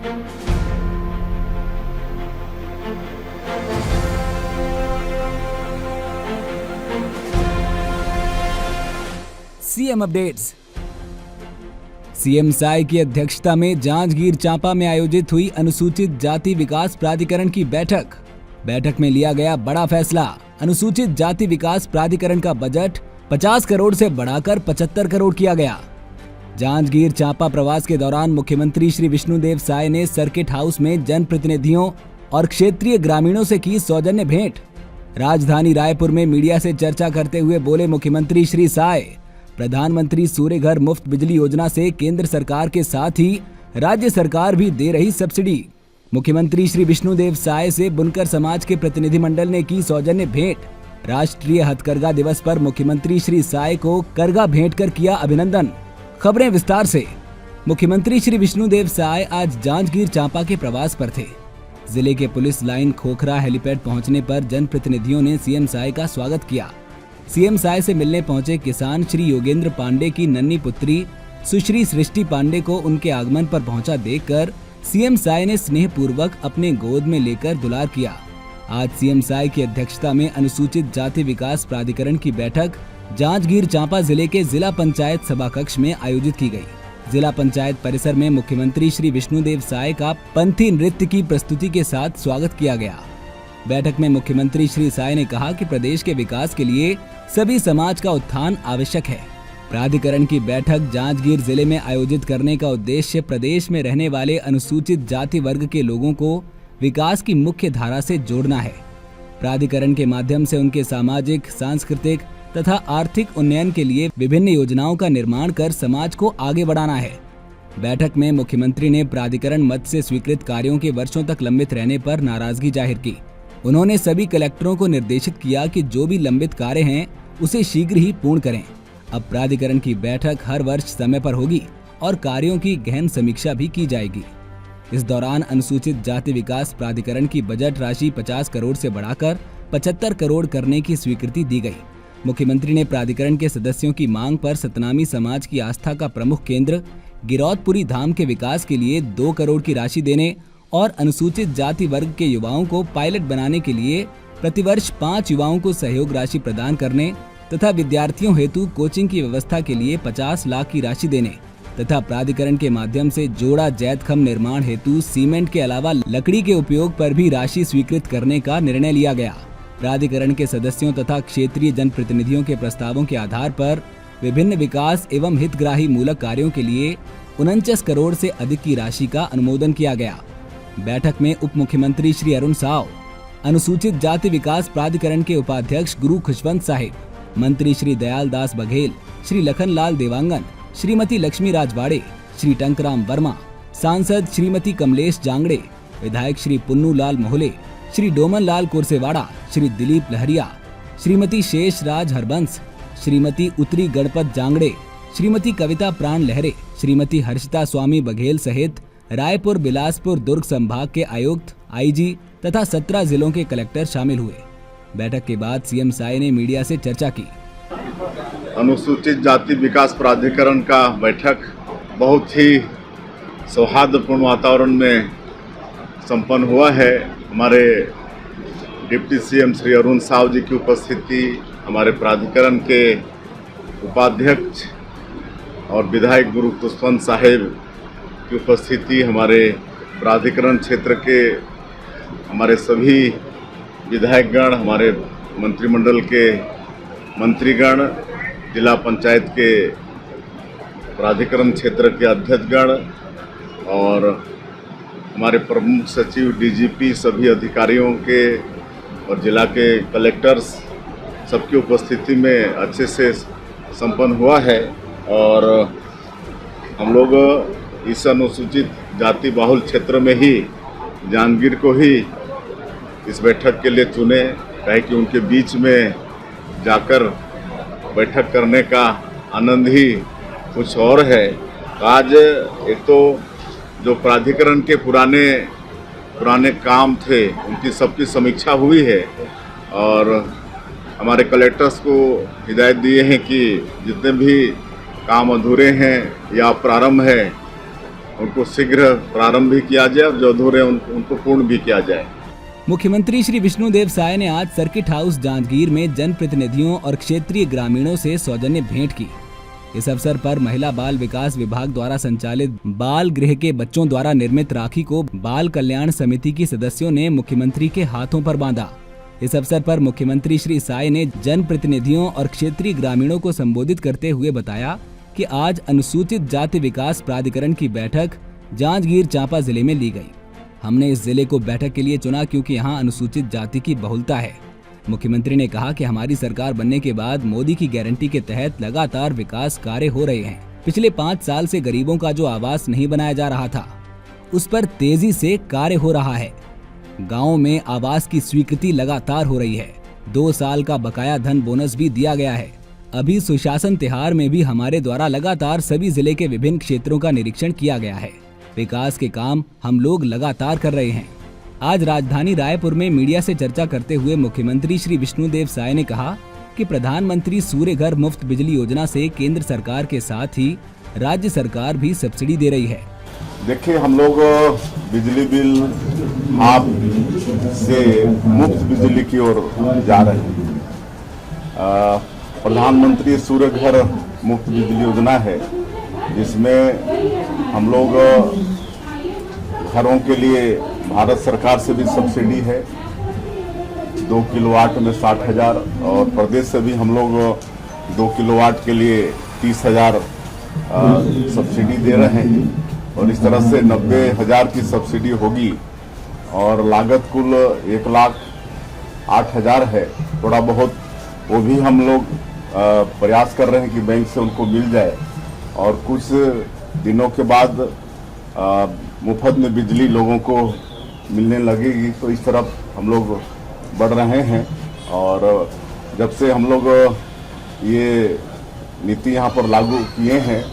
CM updates. CM Sai की अध्यक्षता में जांजगीर चांपा में आयोजित हुई अनुसूचित जाति विकास प्राधिकरण की बैठक में लिया गया बड़ा फैसला। अनुसूचित जाति विकास प्राधिकरण का बजट 50 करोड़ से बढ़ाकर 75 करोड़ किया गया। जांजगीर चांपा प्रवास के दौरान मुख्यमंत्री श्री विष्णुदेव साय ने सर्किट हाउस में जनप्रतिनिधियों और क्षेत्रीय ग्रामीणों से की सौजन्य भेंट। राजधानी रायपुर में मीडिया से चर्चा करते हुए बोले मुख्यमंत्री श्री साय, प्रधानमंत्री सूर्य घर मुफ्त बिजली योजना से केंद्र सरकार के साथ ही राज्य सरकार भी दे रही सब्सिडी। मुख्यमंत्री श्री विष्णुदेव साय से बुनकर समाज के प्रतिनिधिमंडल ने की सौजन्य भेंट। राष्ट्रीय हथकरघा दिवस पर मुख्यमंत्री श्री साय को करघा भेंट कर किया अभिनंदन। खबरें विस्तार से। मुख्यमंत्री श्री विष्णुदेव साय आज जांजगीर चांपा के प्रवास पर थे। जिले के पुलिस लाइन खोखरा हेलीपैड पहुंचने पर जनप्रतिनिधियों ने सीएम साय का स्वागत किया। सीएम साय से मिलने पहुंचे किसान श्री योगेंद्र पांडे की नन्ही पुत्री सुश्री सृष्टि पांडे को उनके आगमन पर पहुंचा देखकर सीएम साय ने स्नेह पूर्वक अपने गोद में लेकर दुलार किया। आज सीएम साय की अध्यक्षता में अनुसूचित जाति विकास प्राधिकरण की बैठक जांजगीर चांपा जिले के जिला पंचायत सभा कक्ष में आयोजित की गई। जिला पंचायत परिसर में मुख्यमंत्री श्री विष्णुदेव साय का पंथी नृत्य की प्रस्तुति के साथ स्वागत किया गया। बैठक में मुख्यमंत्री श्री साय ने कहा कि प्रदेश के विकास के लिए सभी समाज का उत्थान आवश्यक है। प्राधिकरण की बैठक जांजगीर जिले में आयोजित करने का उद्देश्य प्रदेश में रहने वाले अनुसूचित जाति वर्ग के लोगों को विकास की मुख्य धारा से जोड़ना है। प्राधिकरण के माध्यम से उनके सामाजिक, सांस्कृतिक तथा आर्थिक उन्नयन के लिए विभिन्न योजनाओं का निर्माण कर समाज को आगे बढ़ाना है। बैठक में मुख्यमंत्री ने प्राधिकरण मद से स्वीकृत कार्यों के वर्षों तक लंबित रहने पर नाराजगी जाहिर की। उन्होंने सभी कलेक्टरों को निर्देशित किया कि जो भी लंबित कार्य हैं उसे शीघ्र ही पूर्ण करें। अब प्राधिकरण की बैठक हर वर्ष समय पर होगी और कार्यों की गहन समीक्षा भी की जाएगी। इस दौरान अनुसूचित जाति विकास प्राधिकरण की बजट राशि 50 करोड़ से बढ़ाकर 75 करोड़ करने की स्वीकृति दी गई। मुख्यमंत्री ने प्राधिकरण के सदस्यों की मांग पर सतनामी समाज की आस्था का प्रमुख केंद्र गिरौदपुरी धाम के विकास के लिए 2 करोड़ की राशि देने और अनुसूचित जाति वर्ग के युवाओं को पायलट बनाने के लिए प्रतिवर्ष 5 युवाओं को सहयोग राशि प्रदान करने तथा विद्यार्थियों हेतु कोचिंग की व्यवस्था के लिए 50 लाख की राशि देने तथा प्राधिकरण के माध्यम से जोड़ा जैतखम निर्माण हेतु सीमेंट के अलावा लकड़ी के उपयोग पर भी राशि स्वीकृत करने का निर्णय लिया गया। प्राधिकरण के सदस्यों तथा क्षेत्रीय जनप्रतिनिधियों के प्रस्तावों के आधार पर विभिन्न विकास एवं हितग्राही मूलक कार्यों के लिए 49 करोड़ से अधिक की राशि का अनुमोदन किया गया। बैठक में उप मुख्यमंत्री श्री अरुण साव, अनुसूचित जाति विकास प्राधिकरण के उपाध्यक्ष गुरु खुशवंत साहिब, मंत्री श्री दयाल दास बघेल, श्री लखनलाल देवांगन, श्रीमती लक्ष्मी राजवाड़े, श्री टंकराम वर्मा, सांसद श्रीमती कमलेश जांगड़े, विधायक श्री पुन्नू लाल मोहले, श्री डोमन लाल कुरसेवाड़ा, श्री दिलीप लहरिया, श्रीमती शेष राज हरबंस, श्रीमती उत्तरी गणपत जांगड़े, श्रीमती कविता प्राण लहरे, श्रीमती हर्षिता स्वामी बघेल सहित रायपुर, बिलासपुर, दुर्ग संभाग के आयुक्त, आईजी तथा 17 जिलों के कलेक्टर शामिल हुए। बैठक के बाद सीएम साय ने मीडिया से चर्चा की। अनुसूचित जाति विकास प्राधिकरण का बैठक बहुत ही सौहार्दपूर्ण वातावरण में संपन्न हुआ है। हमारे डिप्टी सीएम श्री अरुण साव जी की उपस्थिति, हमारे प्राधिकरण के उपाध्यक्ष और विधायक गुरु खुशवंत साहिब की उपस्थिति, हमारे प्राधिकरण क्षेत्र के हमारे सभी विधायकगण, हमारे मंत्रिमंडल के मंत्रीगण, जिला पंचायत के प्राधिकरण क्षेत्र के अध्यक्षगण और हमारे प्रमुख सचिव, डीजीपी, सभी अधिकारियों के और जिला के कलेक्टर्स सबकी उपस्थिति में अच्छे से संपन्न हुआ है। और हम लोग इस अनुसूचित जाति बाहुल क्षेत्र में ही जांजगीर को ही इस बैठक के लिए चुने, कहे कि उनके बीच में जाकर बैठक करने का आनंद ही कुछ और है। आज एक तो जो प्राधिकरण के पुराने काम थे उनकी सबकी समीक्षा हुई है और हमारे कलेक्टर्स को हिदायत दिए हैं कि जितने भी काम अधूरे हैं या प्रारंभ है उनको शीघ्र प्रारंभ भी किया जाए और जो अधूरे उनको पूर्ण भी किया जाए। मुख्यमंत्री श्री विष्णुदेव साय ने आज सर्किट हाउस जांजगीर में जनप्रतिनिधियों और क्षेत्रीय ग्रामीणों से सौजन्य भेंट की। इस अवसर पर महिला बाल विकास विभाग द्वारा संचालित बाल गृह के बच्चों द्वारा निर्मित राखी को बाल कल्याण समिति की सदस्यों ने मुख्यमंत्री के हाथों पर बांधा। इस अवसर पर मुख्यमंत्री श्री साय ने जनप्रतिनिधियों और क्षेत्रीय ग्रामीणों को संबोधित करते हुए बताया कि आज अनुसूचित जाति विकास प्राधिकरण की बैठक जांजगीर चांपा जिले में ली गई। हमने इस जिले को बैठक के लिए चुना क्योंकि यहाँ अनुसूचित जाति की बहुलता है। मुख्यमंत्री ने कहा कि हमारी सरकार बनने के बाद मोदी की गारंटी के तहत लगातार विकास कार्य हो रहे हैं। पिछले 5 साल से गरीबों का जो आवास नहीं बनाया जा रहा था, उस पर तेजी से कार्य हो रहा है। गाँव में आवास की स्वीकृति लगातार हो रही है। 2 साल का बकाया धन बोनस भी दिया गया है। अभी सुशासन तिहार में भी हमारे द्वारा लगातार सभी जिले के विभिन्न क्षेत्रों का निरीक्षण किया गया है। विकास के काम हम लोग लगातार कर रहे हैं। आज राजधानी रायपुर में मीडिया से चर्चा करते हुए मुख्यमंत्री श्री विष्णुदेव साय ने कहा कि प्रधानमंत्री सूर्य घर मुफ्त बिजली योजना से केंद्र सरकार के साथ ही राज्य सरकार भी सब्सिडी दे रही है। देखिए, हम लोग बिजली बिल आप से मुफ्त बिजली की ओर जा रहे हैं। प्रधानमंत्री सूर्य घर मुफ्त बिजली योजना है, जिसमें हम लोग घरों के लिए भारत सरकार से भी सब्सिडी है। 2 किलोवाट में 60,000 और प्रदेश से भी हम लोग 2 किलोवाट के लिए 30,000 सब्सिडी दे रहे हैं और इस तरह से 90,000 की सब्सिडी होगी और लागत कुल 1,08,000 है। थोड़ा बहुत वो भी हम लोग प्रयास कर रहे हैं कि बैंक से उनको मिल जाए और कुछ दिनों के बाद मुफ्त में बिजली लोगों को मिलने लगेगी। तो इस तरफ हम लोग बढ़ रहे हैं और जब से हम लोग ये नीति यहाँ पर लागू किए हैं,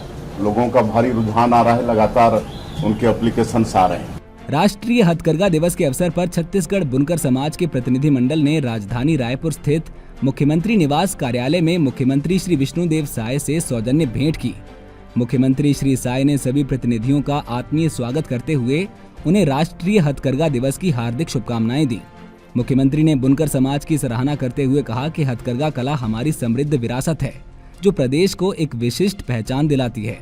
लोगों का भारी रुझान आ रहा है, लगातार उनके एप्लीकेशंस आ रहे हैं। राष्ट्रीय हथकरघा दिवस के अवसर पर छत्तीसगढ़ बुनकर समाज के प्रतिनिधि मंडल ने राजधानी रायपुर स्थित मुख्यमंत्री निवास कार्यालय में मुख्यमंत्री श्री विष्णुदेव साय से सौजन्य भेंट की। मुख्यमंत्री श्री साय ने सभी प्रतिनिधियों का आत्मीय स्वागत करते हुए उन्हें राष्ट्रीय हथकरघा दिवस की हार्दिक शुभकामनाएं दी। मुख्यमंत्री ने बुनकर समाज की सराहना करते हुए कहा कि हथकरघा कला हमारी समृद्ध विरासत है, जो प्रदेश को एक विशिष्ट पहचान दिलाती है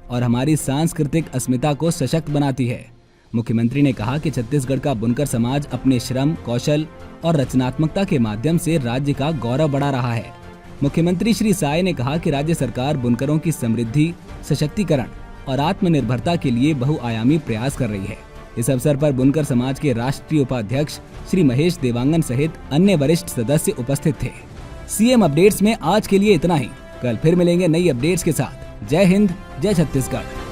और हमारी सांस्कृतिक अस्मिता को सशक्त बनाती है। मुख्यमंत्री ने कहा कि छत्तीसगढ़ का बुनकर समाज अपने श्रम, कौशल और रचनात्मकता के माध्यम से राज्य का गौरव बढ़ा रहा है। मुख्यमंत्री श्री साय ने कहा कि राज्य सरकार बुनकरों की समृद्धि, सशक्तिकरण और आत्मनिर्भरता के लिए बहुआयामी प्रयास कर रही है। इस अवसर पर बुनकर समाज के राष्ट्रीय उपाध्यक्ष श्री महेश देवांगन सहित अन्य वरिष्ठ सदस्य उपस्थित थे। सीएम अपडेट्स में आज के लिए इतना ही। कल फिर मिलेंगे नई अपडेट्स के साथ। जय हिंद, जय छत्तीसगढ़।